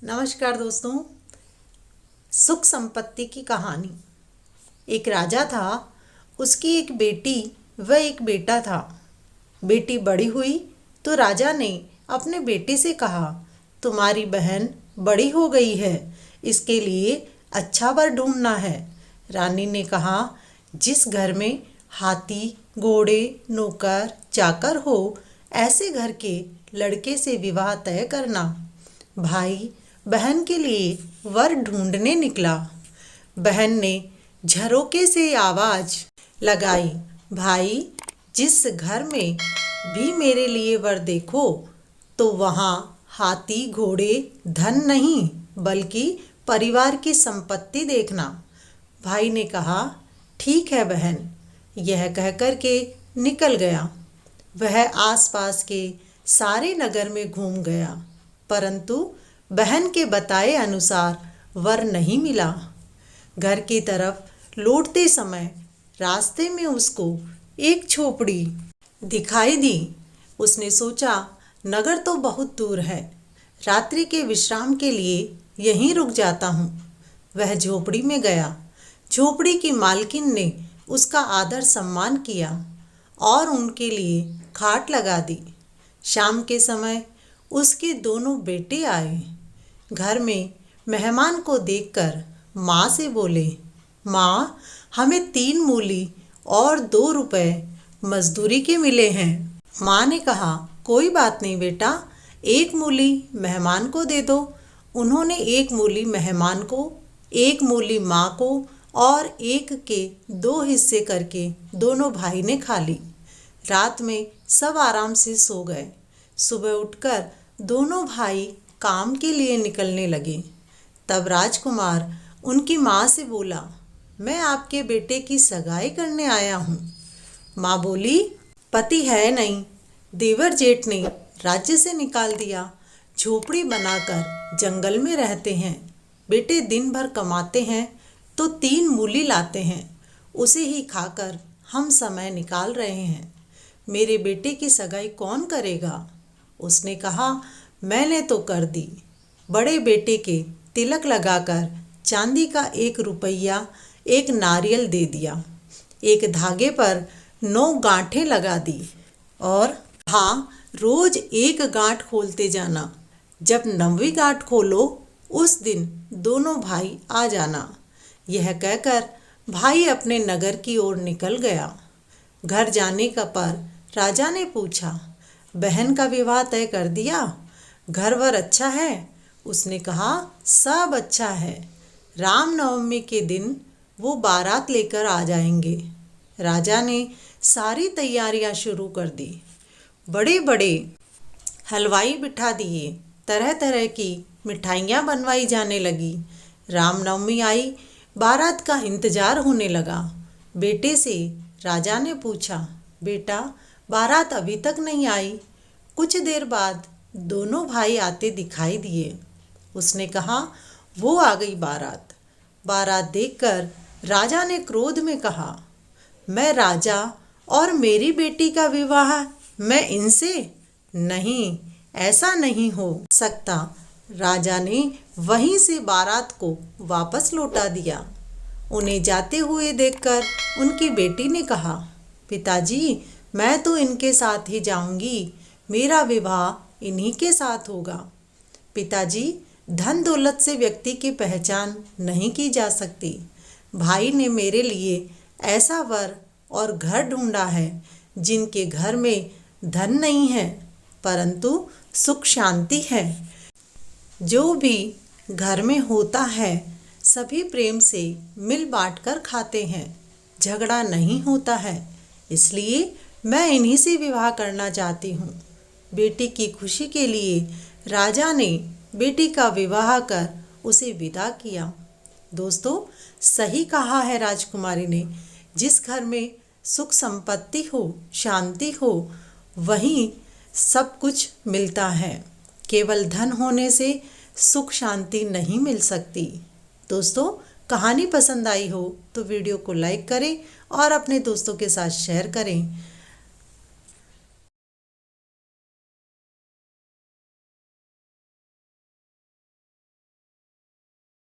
नमस्कार दोस्तों। सुख संपत्ति की कहानी। एक राजा था, उसकी एक बेटी व एक बेटा था। बेटी बड़ी हुई तो राजा ने अपने बेटे से कहा, तुम्हारी बहन बड़ी हो गई है, इसके लिए अच्छा वर ढूंढना है। रानी ने कहा, जिस घर में हाथी घोड़े नौकर चाकर हो, ऐसे घर के लड़के से विवाह तय करना। भाई बहन के लिए वर ढूंढने निकला। बहन ने झरोके से आवाज लगाई, भाई जिस घर में भी मेरे लिए वर देखो, तो वहाँ हाथी घोड़े धन नहीं बल्कि परिवार की संपत्ति देखना। भाई ने कहा, ठीक है बहन। यह कहकर के निकल गया। वह आसपास के सारे नगर में घूम गया, परंतु बहन के बताए अनुसार वर नहीं मिला। घर की तरफ लौटते समय रास्ते में उसको एक झोपड़ी दिखाई दी। उसने सोचा, नगर तो बहुत दूर है, रात्रि के विश्राम के लिए यहीं रुक जाता हूँ। वह झोपड़ी में गया। झोपड़ी की मालकिन ने उसका आदर सम्मान किया और उनके लिए खाट लगा दी। शाम के समय उसके दोनों बेटे आए। घर में मेहमान को देखकर माँ से बोले, माँ हमें 3 मूली और 2 रुपए मजदूरी के मिले हैं। माँ ने कहा, कोई बात नहीं बेटा, 1 मूली मेहमान को दे दो। उन्होंने 1 मूली मेहमान को, 1 मूली माँ को और 1 के 2 हिस्से करके दोनों भाई ने खा ली। रात में सब आराम से सो गए। सुबह उठकर दोनों भाई काम के लिए निकलने लगे। तब राजकुमार उनकी माँ से बोला, मैं आपके बेटे की सगाई करने आया हूँ। माँ बोली, पति है नहीं, देवर जेठ ने राज्य से निकाल दिया। झोपड़ी बनाकर जंगल में रहते हैं। बेटे दिन भर कमाते हैं तो 3 मूली लाते हैं, उसे ही खाकर हम समय निकाल रहे हैं। मेरे बेटे की सगाई कौन करेगा? उसने कहा, मैंने तो कर दी। बड़े बेटे के तिलक लगाकर चांदी का 1 रुपया 1 नारियल दे दिया। एक धागे पर 9 गांठें लगा दी और हाँ, रोज 1 गांठ खोलते जाना। जब 9वीं गांठ खोलो, उस दिन दोनों भाई आ जाना। यह कहकर भाई अपने नगर की ओर निकल गया। घर जाने का पर राजा ने पूछा, बहन का विवाह तय कर दिया? घर वर अच्छा है? उसने कहा, सब अच्छा है। रामनवमी के दिन वो बारात लेकर आ जाएंगे। राजा ने सारी तैयारियां शुरू कर दी। बड़े बड़े हलवाई बिठा दिए, तरह तरह की मिठाइयाँ बनवाई जाने लगी। रामनवमी आई, बारात का इंतजार होने लगा। बेटे से राजा ने पूछा, बेटा बारात अभी तक नहीं आई? कुछ देर बाद दोनों भाई आते दिखाई दिए। उसने कहा, वो आ गई बारात। बारात देखकर राजा ने क्रोध में कहा, मैं राजा और मेरी बेटी का विवाह मैं इनसे? नहीं, ऐसा नहीं हो सकता। राजा ने वहीं से बारात को वापस लौटा दिया। उन्हें जाते हुए देखकर उनकी बेटी ने कहा, पिताजी मैं तो इनके साथ ही जाऊंगी, मेरा विवाह इन्हीं के साथ होगा। पिताजी, धन दौलत से व्यक्ति की पहचान नहीं की जा सकती। भाई ने मेरे लिए ऐसा वर और घर ढूंढा है जिनके घर में धन नहीं है परंतु सुख शांति है। जो भी घर में होता है सभी प्रेम से मिल बांट कर खाते हैं, झगड़ा नहीं होता है। इसलिए मैं इन्हीं से विवाह करना चाहती हूँ। बेटी की खुशी के लिए राजा ने बेटी का विवाह कर उसे विदा किया। दोस्तों, सही कहा है राजकुमारी ने। जिस घर में सुख संपत्ति हो, शांति हो, वहीं सब कुछ मिलता है। केवल धन होने से सुख शांति नहीं मिल सकती। दोस्तों, कहानी पसंद आई हो तो वीडियो को लाइक करें और अपने दोस्तों के साथ शेयर करें।